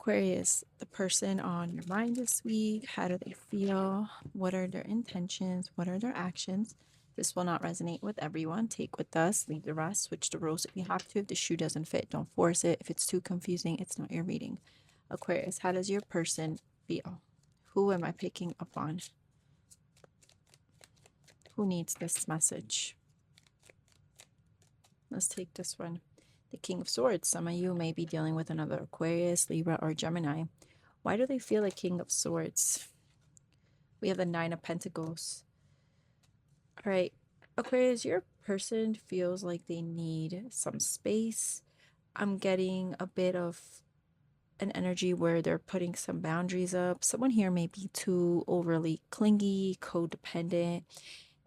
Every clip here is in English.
Aquarius, the person on your mind this week, how do they feel? What are their intentions? What are their actions? This will not resonate with everyone. Take with us, leave the rest, switch the rules if you have to. If the shoe doesn't fit, don't force it. If it's too confusing, it's not your reading. Aquarius, how does your person feel? Who am I picking up on? Who needs this message? Let's take this one. The King of Swords. Some of you may be dealing with another Aquarius, Libra, or Gemini. Why do they feel like King of Swords? We have the Nine of Pentacles. All right, Aquarius, your person feels like they need some space. I'm getting a bit of an energy where they're putting some boundaries up. Someone here may be too overly clingy, codependent.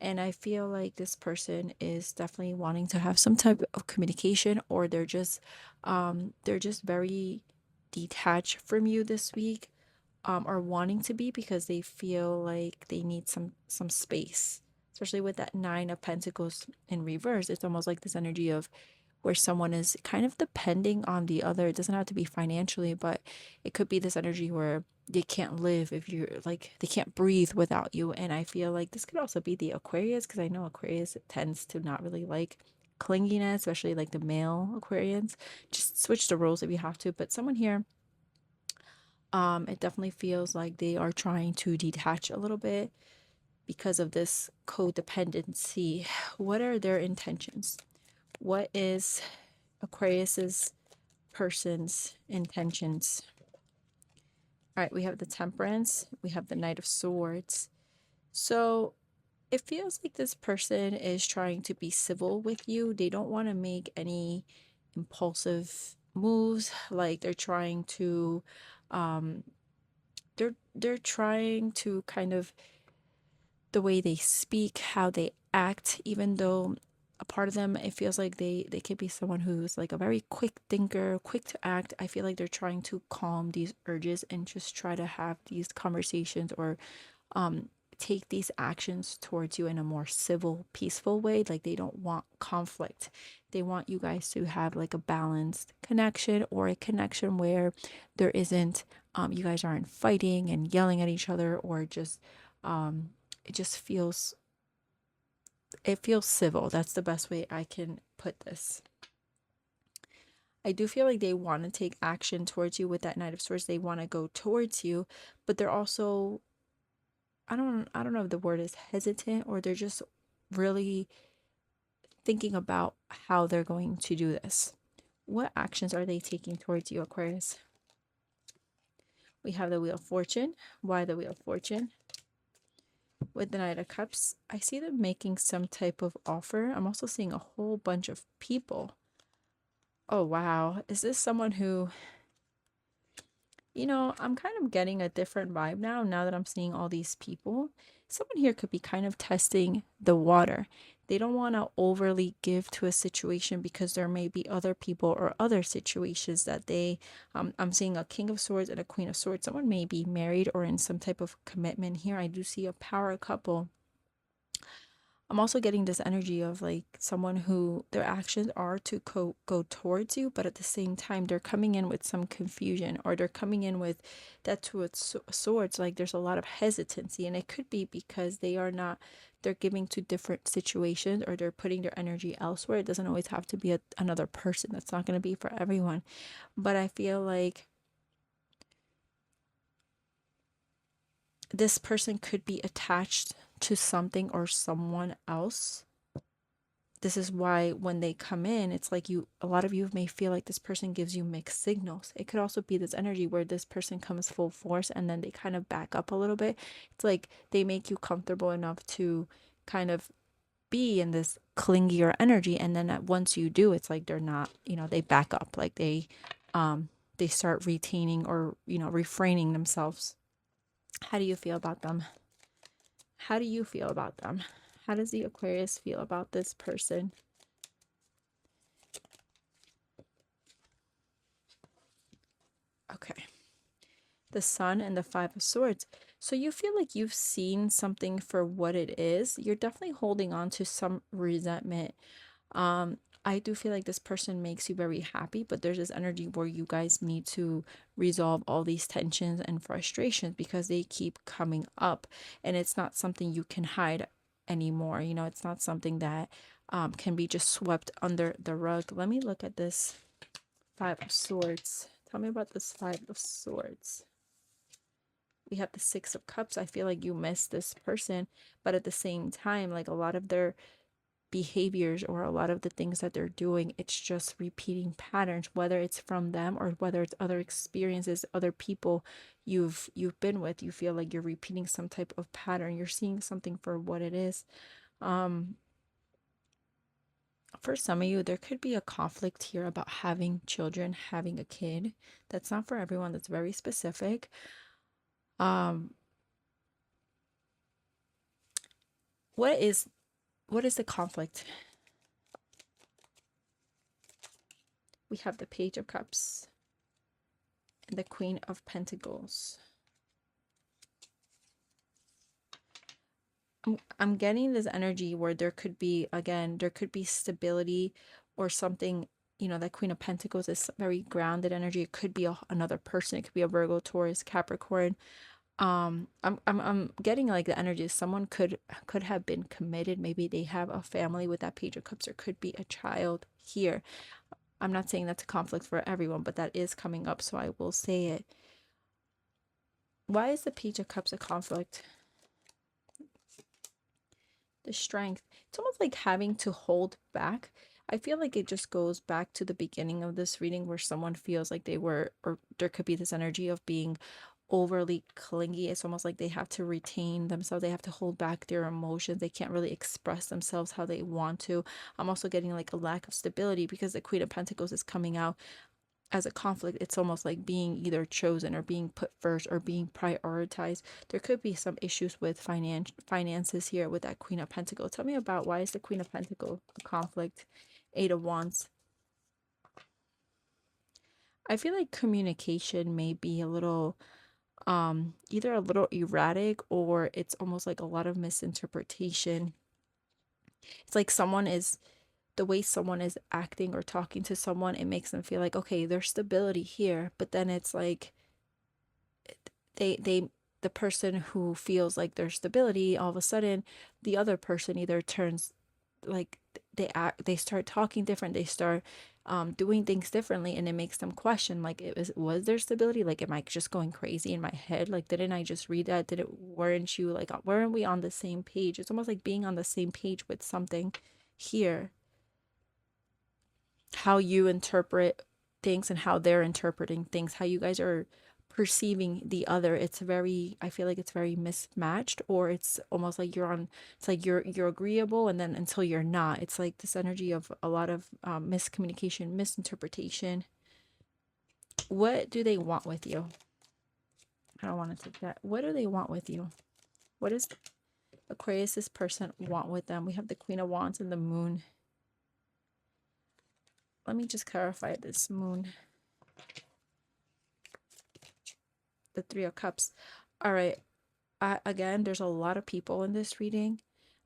And I feel like this person is definitely wanting to have some type of communication, or they're just very detached from you this week, or wanting to be because they feel like they need some space. Especially with that Nine of Pentacles in reverse, it's almost like this energy of where someone is kind of depending on the other. It doesn't have to be financially, but it could be this energy where they can't live if you're like, they can't breathe without you. And I feel like this could also be the Aquarius, because I know Aquarius tends to not really like clinginess, especially like the male Aquarians. Just switch the roles if you have to. But someone here, it definitely feels like they are trying to detach a little bit because of this codependency. What are their intentions? What is Aquarius's person's intentions? All right, we have the Temperance, we have the Knight of Swords. So it feels like this person is trying to be civil with you. They don't want to make any impulsive moves. Like they're trying to, um, they're trying to kind of the way they speak, how they act, even though a part of them, it feels like they could be someone who's like a very quick thinker, quick to act. I feel like they're trying to calm these urges and just try to have these conversations, or um take these actions towards you in a more civil, peaceful way. Like they don't want conflict. They want you guys to have like a balanced connection, or a connection where there isn't you guys aren't fighting and yelling at each other, or just um it just feels, it feels civil. That's the best way I can put this. I do feel like they want to take action towards you with that Knight of Swords. They want to go towards you, but they're also, I don't know if the word is hesitant, or they're just really thinking about how they're going to do this. What actions are they taking towards you, Aquarius? We have the Wheel of Fortune. Why the Wheel of Fortune? With the Knight of Cups, I see them making some type of offer. I'm also seeing a whole bunch of people. Oh, wow. Is this someone who, I'm kind of getting a different vibe now that I'm seeing all these people. Someone here could be kind of testing the water. They don't want to overly give to a situation because there may be other people or other situations that I'm seeing a King of Swords and a Queen of Swords. Someone may be married or in some type of commitment here. I do see a power couple. I'm also getting this energy of like someone who their actions are to go towards you, but at the same time, they're coming in with some confusion, or they're coming in with that two of swords. Like there's a lot of hesitancy, and it could be because they're giving to different situations, or they're putting their energy elsewhere. It doesn't always have to be another person. That's not going to be for everyone. But I feel like this person could be attached to something or someone else. This is why when they come in, it's like a lot of you may feel like this person gives you mixed signals. It could also be this energy where this person comes full force and then they kind of back up a little bit. It's like they make you comfortable enough to kind of be in this clingier energy, and then once you do, it's like they're not, they back up. Like they start retaining, or refraining themselves. How do you feel about them? How do you feel about them? How does the Aquarius feel about this person? Okay. The Sun and the Five of Swords. So you feel like you've seen something for what it is. You're definitely holding on to some resentment. I do feel like this person makes you very happy, but there's this energy where you guys need to resolve all these tensions and frustrations because they keep coming up, and it's not something you can hide anymore. You know, it's not something that can be just swept under the rug. Let me look at this Five of Swords. Tell me about this Five of Swords. We have the Six of Cups. I feel like you miss this person, but at the same time, like a lot of their behaviors or a lot of the things that they're doing, it's just repeating patterns, whether it's from them or whether it's other experiences, other people you've been with. You feel like you're repeating some type of pattern. You're seeing something for what it is. For some of you, there could be a conflict here about having children, having a kid. That's not for everyone. That's very specific. um what is the conflict? We have the Page of Cups and the Queen of Pentacles. I'm getting this energy where there could be, again, there could be stability or something. You know, that Queen of Pentacles is very grounded energy. It could be another person. It could be a Virgo, Taurus, Capricorn. I'm getting like the energy someone could have been committed. Maybe they have a family with that Page of Cups. There could be a child here. I'm not saying that's a conflict for everyone, but that is coming up, so I will say it. Why is the Page of Cups a conflict? The Strength. It's almost like having to hold back. I feel like it just goes back to the beginning of this reading where someone feels like they were, or there could be this energy of being overly clingy. It's almost like they have to retain themselves. They have to hold back their emotions. They can't really express themselves how they want to. I'm also getting like a lack of stability because the Queen of Pentacles is coming out as a conflict. It's almost like being either chosen or being put first or being prioritized. There could be some issues with finances here with that Queen of Pentacles. Tell me about why is the Queen of Pentacles a conflict? Eight of Wands. I feel like communication may be a little either a little erratic or it's almost like a lot of misinterpretation. It's like someone is the way someone is acting or talking to someone, it makes them feel like, okay, there's stability here, but then it's like they the person who feels like there's stability, all of a sudden the other person either turns like they start talking different, they start doing things differently, and it makes them question like, was there stability? Like, am I just going crazy in my head? Like, didn't I just read that? Weren't you like, weren't we on the same page? It's almost like being on the same page with something here. How you interpret things and how they're interpreting things, how you guys are perceiving the other, it's very, I feel like it's very mismatched, or it's almost like it's like you're agreeable and then until you're not. It's like this energy of a lot of miscommunication, misinterpretation. What do they want with you? I don't want to take that. What do they want with you? What does Aquarius, this person, want with them? We have the Queen of Wands and the Moon. Let me just clarify this Moon. The Three of Cups. All right. Again, there's a lot of people in this reading.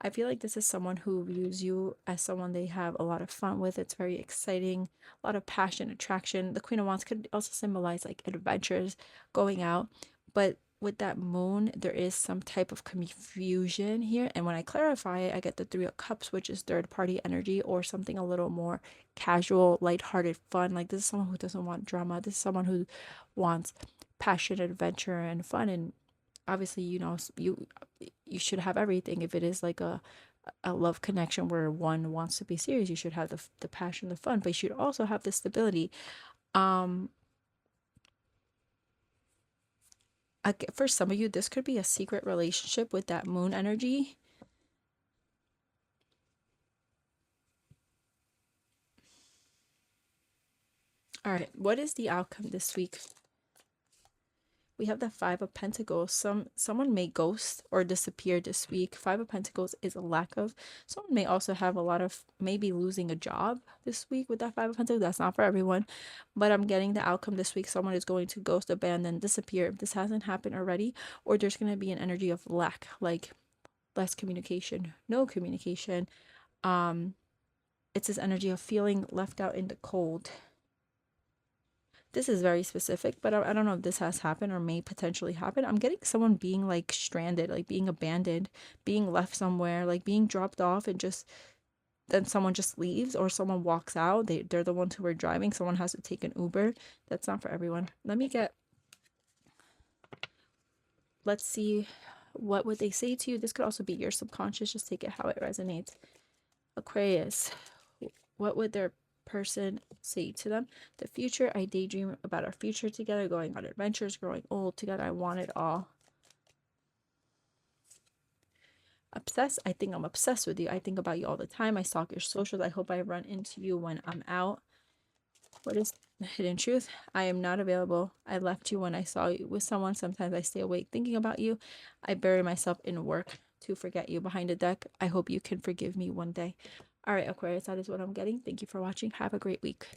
I feel like this is someone who views you as someone they have a lot of fun with. It's very exciting, a lot of passion, attraction. The Queen of Wands could also symbolize like adventures, going out. But with that Moon, there is some type of confusion here. And when I clarify it, I get the Three of Cups, which is third party energy or something a little more casual, lighthearted, fun. Like, this is someone who doesn't want drama. This is someone who wants passion, adventure, and fun. And obviously, you know, you should have everything. If it is like a love connection where one wants to be serious, you should have the passion, the fun, but you should also have the stability. For some of you, this could be a secret relationship with that Moon energy. All right, what is the outcome this week? We have the Five of Pentacles. Someone may ghost or disappear this week. Five of Pentacles is a lack of. Someone may also have a lot of maybe losing a job this week with that Five of Pentacles. That's not for everyone, but I'm getting the outcome this week. Someone is going to ghost, abandon, disappear if this hasn't happened already, or there's going to be an energy of lack, like less communication, no communication. It's this energy of feeling left out in the cold. This is very specific, but I don't know if this has happened or may potentially happen. I'm getting someone being like stranded, like being abandoned, being left somewhere, like being dropped off, and just then someone just leaves or someone walks out. They're the ones who are driving. Someone has to take an Uber. That's not for everyone. Let's see, what would they say to you? This could also be your subconscious. Just take it how it resonates. Aquarius, what would their person say to them? The future, I daydream about our future together, going on adventures, growing old together. I want it all. Obsessed, I think I'm obsessed with you. I think about you all the time. I stalk your socials. I hope I run into you when I'm out. What is the hidden truth? I am not available. I left you when I saw you with someone. Sometimes I stay awake thinking about you. I bury myself in work to forget you behind a deck. I hope you can forgive me one day. All right, Aquarius, that is what I'm getting. Thank you for watching. Have a great week.